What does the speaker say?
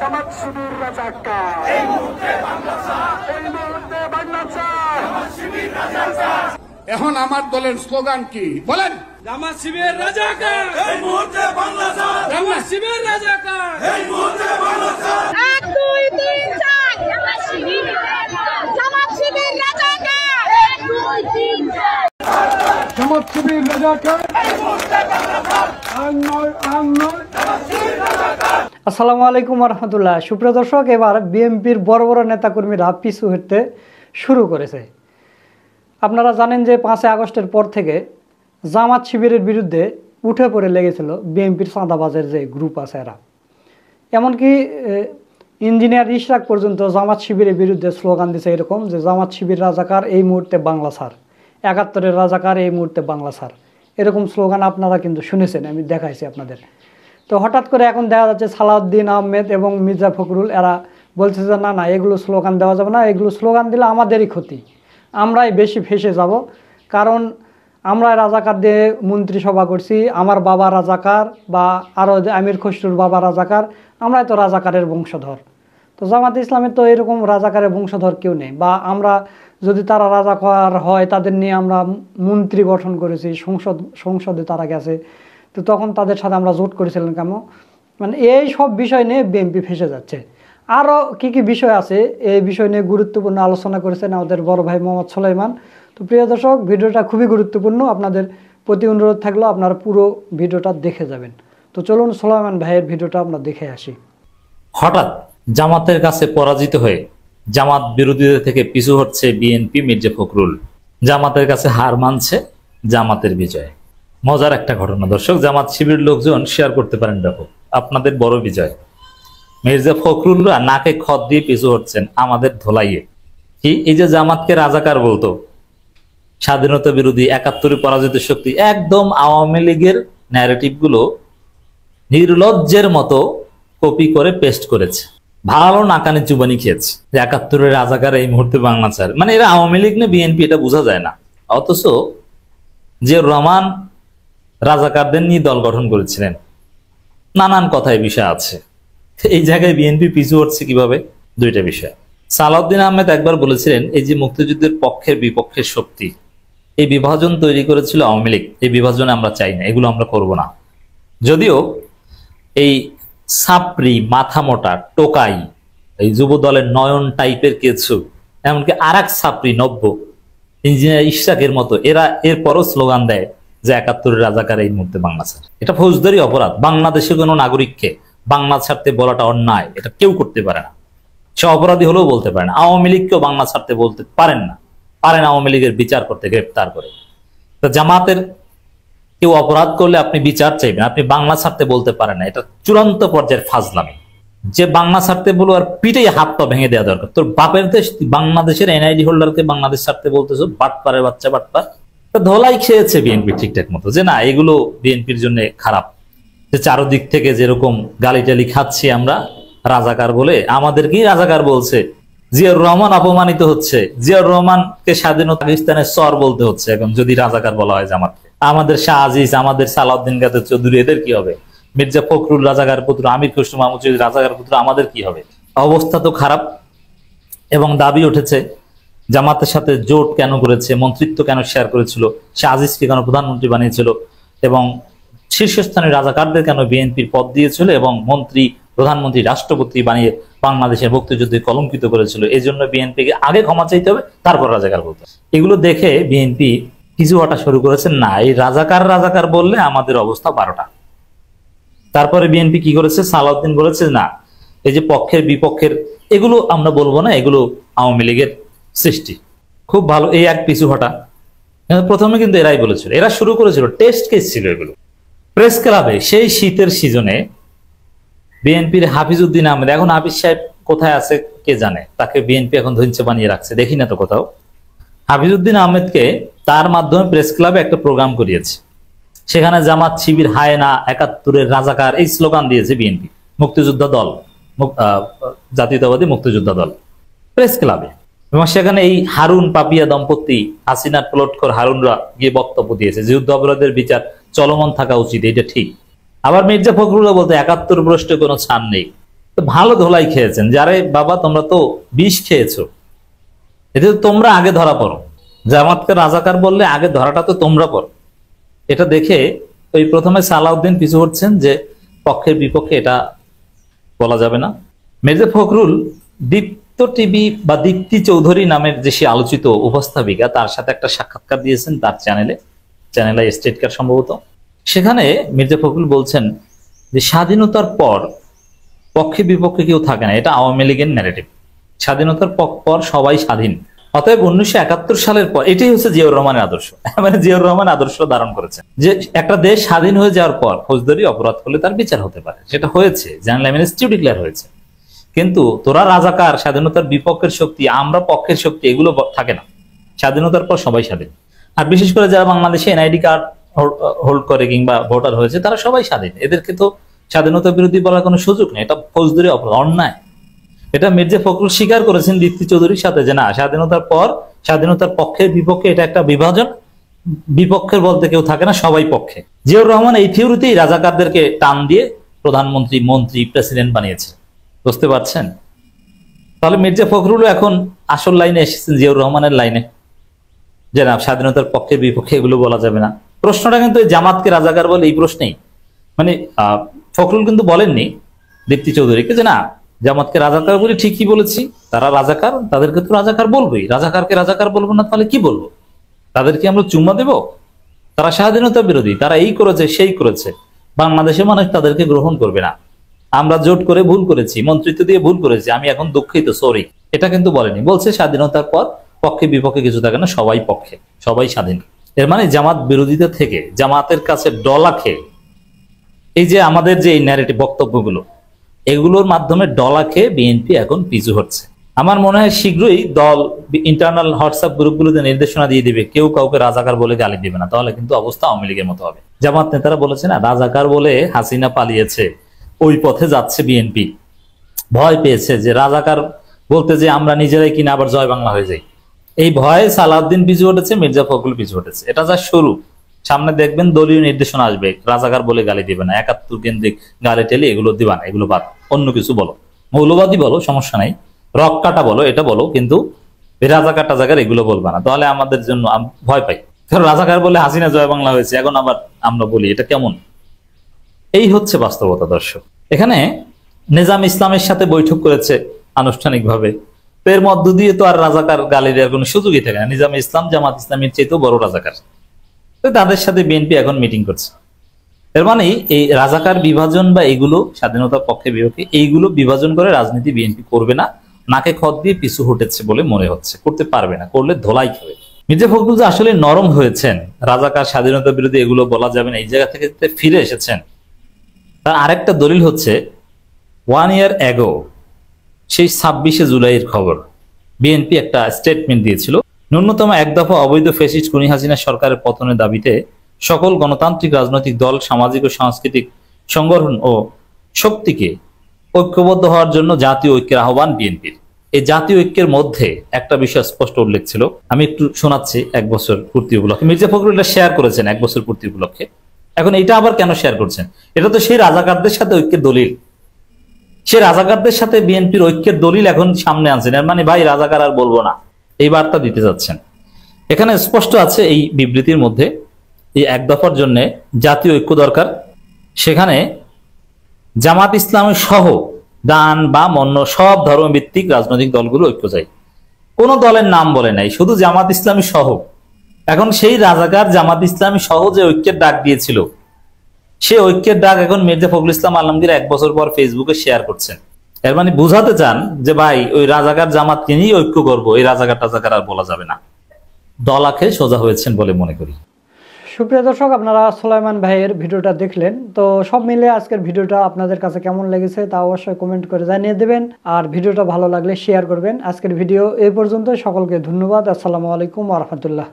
জামাত শিবির রাজাকার, এই মুহূর্তে বাংলা চায়। এখন আমার দলের স্লোগান কি বলেন? জামাত শিবির রাজাকার, এই মুহূর্তে বাংলা চায়। জামাত শিবির রাজাকার, এই মুহূর্তে বাংলা চায়। 1 2 3 4 জামাত শিবির রাজাকার, জামাত শিবির রাজাকার, 1 2 3 4 জামাত শিবির রাজাকার, এই মুহূর্তে বাংলা চায়। আসসালামু আলাইকুম রহমতুল্লাহ। সুপ্রিয় দর্শক, এবার বিএনপির বড় বড় নেতাকর্মীরা পিছু হটতে শুরু করেছে। আপনারা জানেন যে 5 আগস্টের পর থেকে জামাত শিবিরের বিরুদ্ধে উঠে পড়ে লেগেছিল বিএনপির চাঁদাবাজের যে গ্রুপ আছে এরা। এমনকি ইঞ্জিনিয়ার ইশরাক পর্যন্ত জামাত শিবিরের বিরুদ্ধে স্লোগান দিছে এরকম যে জামাত শিবির রাজাকার, এই মুহূর্তে বাংলা ছাড়। 71-এর রাজাকার, এই মুহূর্তে বাংলা ছাড়। এরকম স্লোগান আপনারা কিন্তু শুনেছেন, আমি দেখাইছি আপনাদের। তো হঠাৎ করে এখন দেখা যাচ্ছে সালাউদ্দিন আহমেদ এবং মির্জা ফখরুল এরা বলছে যে না না, এগুলো স্লোগান দেওয়া যাবে না, এগুলো স্লোগান দিলে আমাদেরই ক্ষতি, আমরাই বেশি ফেসে যাব। কারণ আমরা রাজাকার দিয়ে মন্ত্রিসভা করছি, আমার বাবা রাজাকার বা আরও আমির খসরুর বাবা রাজাকার, আমরাই তো রাজাকারের বংশধর। তো জামাত ইসলামের তো এরকম রাজাকারের বংশধর কেউ নেই, বা আমরা যদি তারা রাজাকার হয় তাদের নিয়ে আমরা মন্ত্রী গঠন করেছি, সংসদে তারা গেছে, তো তখন তাদের সাথে আমরা জোট করেছিলেন কেন? মানে এই সব বিষয় নিয়ে বিএনপি ফেসে যাচ্ছে। আরও কি কি বিষয় আছে এই বিষয় নিয়ে গুরুত্বপূর্ণ আলোচনা করেছেন আমাদের বড় ভাই মোহাম্মদ সুলাইমান। তো প্রিয় দর্শক, ভিডিওটা খুবই গুরুত্বপূর্ণ, আপনাদের প্রতি অনুরোধ থাকলো আপনারা পুরো ভিডিওটা দেখে যাবেন। তো চলুন সুলাইমান ভাইয়ের ভিডিওটা আমরা দেখে আসি। হঠাৎ জামাতের কাছে পরাজিত হয়ে জামাত বিরোধীদের থেকে পিছু হচ্ছে বিএনপি, মির্জা ফখরুল। জামাতের কাছে হার মানছে, জামাতের বিজয়। মজার একটা ঘটনা দর্শক, জামাত শিবির লোকজন শেয়ার করতে পারেন, দেখো আপনাদের বড় বিজয়। মির্জা ফখরুলরা নাকে খত দিয়ে পিছু হচ্ছেন আমাদের ধোলাইয়ে। কি এই যে জামাতকে রাজাকার বলতো, স্বাধীনতা বিরোধী, 71 পরাজিত শক্তি, একদম আওয়ামী লীগের ন্যারেটিভ গুলো নির্লজ্জের মতো কপি করে পেস্ট করেছে। ভালো নাকানি চুবানি খেয়েছে। 71-এর রাজাকার, এই মুহূর্তে বাংলা ছাড়, মানে এরা আওয়ামী লীগ না বিএনপি এটা বোঝা যায় না। অথচ যে রহমান রাজাকারদের নিয়ে দল গঠন করেছিলেন, নানান কথায় বিষয় আছে। এই জায়গায় বিএনপি পিছু হচ্ছে কিভাবে? দুইটা বিষয়। সালাউদ্দিন আহমেদ একবার বলেছিলেন, এই যে মুক্তিযুদ্ধের পক্ষের বিপক্ষের শক্তি, এই বিভাজন তৈরি করেছিল আওয়ামী লীগ, এই বিভাজনে আমরা চাই না, এগুলো আমরা করব না। যদিও এই সাপরি, মাথা মোটা, টোকাই, এই যুব দলের নয়ন টাইপের কিছু, এমনকি আর এক সাপরি নব্য ইঞ্জিনিয়ার ইশরাকের মতো, এরা এরপরও স্লোগান দেয় যে 71-এর রাজাকার, এই মুহূর্তে বাংলা ছাড়। এটা ফৌজদারি অপরাধ। বাংলাদেশের কোনো নাগরিককে বাংলা ছাড়তে বলাটা অন্যায়, এটা কেউ করতে পারে না। সে অপরাধী হলেও বলতে পারে না। আওয়ামী লীগকেও বাংলা ছাড়তে বলতে পারেন না, পারেন আওয়ামী লীগের বিচার করতে, গ্রেপ্তার করে। তো জামাতের কেউ অপরাধ করলে আপনি বিচার চাইবেন, আপনি বাংলা ছাড়তে বলতে পারেন না, এটা চূড়ান্ত পর্যায়ের ফাজলামি। যে বাংলা ছাড়তে বলো আর পিঠে হাত পা ভেঙে দেওয়া দরকার। তোর বাপের দেশ, বাংলাদেশের এনআইডি হোল্ডারকে বাংলাদেশ ছাড়তে বলতেছো, বাটপারের বাচ্চা বাটপার। ধোলাই খেয়েছে বিএনপি ঠিকঠাক মতো, যে না এগুলো বিএনপির জন্য খারাপ। যে চারদিক থেকে যেরকম গালিটালি খাচ্ছি আমরা রাজাকার বলে, আমাদেরকেই রাজাকার বলছে। জিয়াউর রহমান অপমানিত হচ্ছে, জিয়াউর রহমানকে স্বাধীনতা পাকিস্তানের সর বলতে হচ্ছে এখন যদি রাজাকার বলা হয় জামাতকে। আমাদের শাহ আজিজ, আমাদের সালাউদ্দিন কাদের চৌধুরী, এদের কি হবে? মির্জা ফখরুল রাজাকার পুত্র, আমির খসরু মাহমুদ চৌধুরী রাজাকার পুত্র, আমাদের কি হবে? অবস্থা তো খারাপ। এবং দাবি উঠেছে জামাতের সাথে জোট কেন করেছে, মন্ত্রিত্ব কেন শেয়ার করেছিল, শাহ আজিজকে কেন প্রধানমন্ত্রী বানিয়েছিল, এবং শীর্ষস্থানীয় রাজাকারদের কেন বিএনপির পদ দিয়েছিল, এবং মন্ত্রী, প্রধানমন্ত্রী, রাষ্ট্রপতি বানিয়ে বাংলাদেশের মুক্তিযুদ্ধে কলঙ্কিত করেছিল। এই জন্য বিএনপিকে আগে ক্ষমা চাইতে হবে, তারপর রাজাকার বলতে হবে। এগুলো দেখে বিএনপি কিছু হটা শুরু করেছে, না এই রাজাকার বললে আমাদের অবস্থা 12টা। তারপরে বিএনপি কি করেছে? সালাউদ্দিন বলেছে না, এই যে পক্ষের বিপক্ষের এগুলো আমরা বলবো না, এগুলো আওয়ামী লীগের সৃষ্টি। খুব ভালো, এই এক পিছু হটা। প্রথমে কিন্তু এরাই বলেছিল, এরা শুরু করেছিল, টেস্ট কেস ছিল এগুলো। প্রেস ক্লাবে সেই শীতের সিজনে বিএনপির হাফিজউদ্দিন আহমেদ, এখন হাফিজ সাহেব কোথায় আছে কে জানে, তাকে বিএনপি এখন ধৈর্য বানিয়ে রাখছে, দেখি না তো কোথাও। হাফিজউদ্দিন আহমেদকে তার মাধ্যমে প্রেস ক্লাবে একটা প্রোগ্রাম করিয়েছে। সেখানে জামাত শিবির হায়না, 71-এর রাজাকার, এই স্লোগান দিয়েছে বিএনপি, মুক্তিযোদ্ধা দল, জাতীয়তাবাদী মুক্তিযোদ্ধা দল, প্রেস ক্লাবে। এবং সেখানে এই হারুন পাপিয়া দম্পতি, হাসিনার প্লটখোর হারুনরা গিয়ে বক্তব্য দিয়েছে যে যুদ্ধ অপরাধের বিচার চলমান থাকা উচিত, এটা ঠিক। আবার মির্জা ফখরুল বলতে 71 প্রশ্নে কোনো ছাড় নেই, তো ভালো ধোলাই খেয়েছেন, যারে বাবা তোমরা তো বিষ খেয়েছো, এতে তোমরা আগে ধরা পড়ো। জামাতকে রাজাকার বললে আগে ধরাটা তো তোমরা পড়ো। এটা দেখে ওই প্রথমে সালাউদ্দিন পিছু হচ্ছেন যে পক্ষের বিপক্ষে এটা বলা যাবে না। মির্জা ফখরুল দীপ্ত টিভি বা দীপ্তি চৌধুরী নামের যে সে আলোচিত উপস্থাপিকা, তার সাথে একটা সাক্ষাৎকার দিয়েছেন তার চ্যানেলে স্টেট কার সম্ভবত। সেখানে মির্জা ফখরুল বলছেন যে স্বাধীনতার পর পক্ষে বিপক্ষে কেউ থাকে না, এটা আওয়ামী লীগের ন্যারেটিভ। স্বাধীনতার পর সবাই স্বাধীন, অতএব 1971 সালের পর এটাই হচ্ছে জিয়াউর রহমানের আদর্শ। মানে জিয়াউর রহমান আদর্শ ধারণ করেছেন যে একটা দেশ স্বাধীন হয়ে যাওয়ার পর ফৌজদারি অপরাধ করলে তার বিচার হতে পারে, সেটা হয়েছে, জেনারেল অ্যামনেস্টি ডিক্লেয়ার হয়েছে। কিন্তু তোরা রাজাকার, স্বাধীনতার বিপক্ষের শক্তি, আমরা পক্ষের শক্তি, এগুলো থাকে না। স্বাধীনতার পর সবাই স্বাধীন। আর বিশেষ করে যারা বাংলাদেশে এনআইডি কার্ড হোল্ড করে কিংবা ভোটার হয়েছে তারা সবাই স্বাধীন, এদেরকে তো স্বাধীনতা বিরোধী বলার কোনো সুযোগ নেই, এটা ফৌজদারি অপরাধ, অন্যায়। এটা মির্জা ফখরুল স্বীকার করেছেন দীপ্তি চৌধুরীর সাথে যে না, স্বাধীনতার পর স্বাধীনতার পক্ষের বিপক্ষে এটা একটা বিভাজন, বিপক্ষের বলতে কেউ থাকে না, সবাই পক্ষে। জিয়াউর রহমান এই থিওরিতেই রাজাকারদেরকে টান দিয়ে প্রধানমন্ত্রী, মন্ত্রী, প্রেসিডেন্ট বানিয়েছে। বুঝতে পারছেন? তাহলে মির্জা ফখরুলও এখন আসল লাইনে এসেছেন, জিয়াউর রহমানের লাইনে, যে না স্বাধীনতার পক্ষে বিপক্ষে এগুলো বলা যাবে না। প্রশ্নটা কিন্তু জামাতকে রাজাকার বলে এই প্রশ্নেই, মানে ফখরুল কিন্তু বলেননি দীপ্তি চৌধুরীকে যে না জামাতকে রাজাকার বলে, ঠিকই বলেছি, তারা রাজাকার, তাদেরকে তো রাজাকার বলবোই, রাজাকারকে রাজাকার বলবো না তাহলে কি বলবো? তাদেরকে আমরা চুম্মা দেব? তারা স্বাধীনতা বিরোধী, তারা এই করেছে সেই করেছে, বাংলাদেশের মানুষ তাদেরকে গ্রহণ করবে না, আমরা জোট করে ভুল করেছি, মন্ত্রিত্ব দিয়ে ভুল করেছি, আমি এখন দুঃখিত, সরি, এটা কিন্তু বলেনি। বলছে স্বাধীনতার পর পক্ষে বিপক্ষে কিছু থাকে না, সবাই পক্ষে, সবাই স্বাধীন। এর মানে জামাত বিরোধীদের থেকে, জামাতের কাছে ডলা খেয়ে, এই যে আমাদের যে ন্যারেটিভ বক্তব্যগুলো, এগুলোর মাধ্যমে ডলা খেয়ে বিএনপি এখন পিছু হচ্ছে। আমার মনে হয় শীঘ্রই দল ইন্টারনাল হোয়াটসঅ্যাপ গ্রুপগুলোতে নির্দেশনা দিয়ে দিবে, কেউ কাউকে রাজাকার বলে গালি দিবে না, তাহলে কিন্তু অবস্থা আওয়ামী লীগের মতো হবে। জামাত নেতারা বলেছে না, রাজাকার বলে হাসিনা পালিয়েছে, ওই পথে যাচ্ছে বিএনপি, ভয় পেয়েছে যে রাজাকার বলতে যে আমরা নিজেরাই কিনা আবার জয় বাংলা হয়ে যাই, এই ভয়ে সালাউদ্দিন পিছু হটেছে, মির্জা ফখরুল পিছু হটেছে। এটা যা শুরু, সামনে দেখবেন দলীয় নির্দেশনা আসবে, রাজাকার বলে গালি দিবে না, 71 কেন্দ্রিক গালি টেলি এগুলো দিবা না, এগুলো বাদ, অন্য কিছু বলো, মৌলবাদী বলো, সমস্যা নাই, রক কাটা বলো, এটা বলো, কিন্তু রাজাকার টাজাকার এগুলো বলবা না, তাহলে আমাদের জন্য ভয় পাই। কারণ রাজাকার বলে হাসিনা জয় বাংলা হয়েছে, এখন আবার আমরা বলি, এটা কেমন? এই হচ্ছে বাস্তবতা দর্শক। এখানে নিজাম ইসলামের সাথে বৈঠক করেছে আনুষ্ঠানিকভাবে, এর মধ্য দিয়ে তো আর রাজাকার গালি দেওয়ার কোনো সুযোগই থাকে না। নিজাম ইসলাম জামাত ইসলামের চেয়েও বড় রাজাকার, তাদের সাথে বিএনপি এখন মিটিং করছে। এর মানে এই রাজাকার বিভাজন বা এগুলো স্বাধীনতার পক্ষে বিপক্ষে এইগুলো বিভাজন করে রাজনীতি বিএনপি করবে না, নাকে খত দিয়ে পিছু হটেছে বলে মনে হচ্ছে, করতে পারবে না, করলে ধোলাই খাবে। মির্জা ফখরুল যে আসলে নরম হয়েছেন, রাজাকার স্বাধীনতা বিরোধী এগুলো বলা যাবে না, এই জায়গা থেকে ফিরে এসেছেন, তার আরেকটা দলিল হচ্ছে 1 year ago, সেই 26শে জুলাইয়ের খবর, বিএনপি একটা স্টেটমেন্ট দিয়েছিল, ন্যূনতম এক দফা অবৈধ ফ্যাসিস্ট খুনি হাসিনা সরকারের পতনের দাবিতে সকল গণতান্ত্রিক রাজনৈতিক দল, সামাজিক ও সাংস্কৃতিক সংগঠন ও শক্তিকে ঐক্যবদ্ধ হওয়ার জন্য জাতীয় ঐক্যের আহ্বান বিএনপির। এই জাতীয় ঐক্যের মধ্যে একটা বিষয় স্পষ্ট উল্লেখ ছিল, আমি একটু শোনাচ্ছি। 1 বছর পূর্তি উপলক্ষে মির্জা ফখরুল এটা শেয়ার করেছেন, 1 বছর পূর্তি উপলক্ষে। এখন এটা আবার কেন শেয়ার করছেন? এটা তো সেই রাজাকারদের সাথে ঐক্যের দলিল, সে রাজাকারদের সাথে বিএনপির ঐক্যের দলিল এখন সামনে আনছেন। এর মানে ভাই রাজাকার আর বলবো না, এই বার্তা দিতে যাচ্ছেন। এখানে স্পষ্ট আছে এই বিবৃতির মধ্যে, এই 1 দফার জন্য জাতীয় ঐক্য দরকার। সেখানে জামাত ইসলামের সহ ডান বাম অন্য সব ধর্মভিত্তিক রাজনৈতিক দলগুলো ঐক্য চাই। কোন দলের নাম বলে নাই, শুধু জামাত ইসলামী সহ। এখন সেই রাজাকার জামাত ইসলামী সহ যে ঐক্যের ডাক দিয়েছিল, সে ঐক্যের ডাক এখন মির্জা ফখরুল ইসলাম আলমগীর 1 বছর পর ফেসবুকে শেয়ার করছেন। এর মানে বুঝাতে চান যে ভাই ওই রাজাকার জামাতকে নিয়ে ঐক্য করবো, এই রাজাকার টাজাকার আর বলা যাবে না। দলাকে সোজা হয়েছেন বলে মনে করি। সুপ্রিয় দর্শক, আপনারা সুলাইমান ভাইয়ের ভিডিওটা দেখলেন, তো সব মিলে আজকের ভিডিওটা আপনাদের কাছে কেমন লেগেছে তা অবশ্যই কমেন্ট করে জানিয়ে দেবেন, আর ভিডিওটা ভালো লাগলে শেয়ার করবেন। আজকের ভিডিও এই পর্যন্ত, সকলকে ধন্যবাদ। আসসালামু আলাইকুম ওয়া রাহমাতুল্লাহ।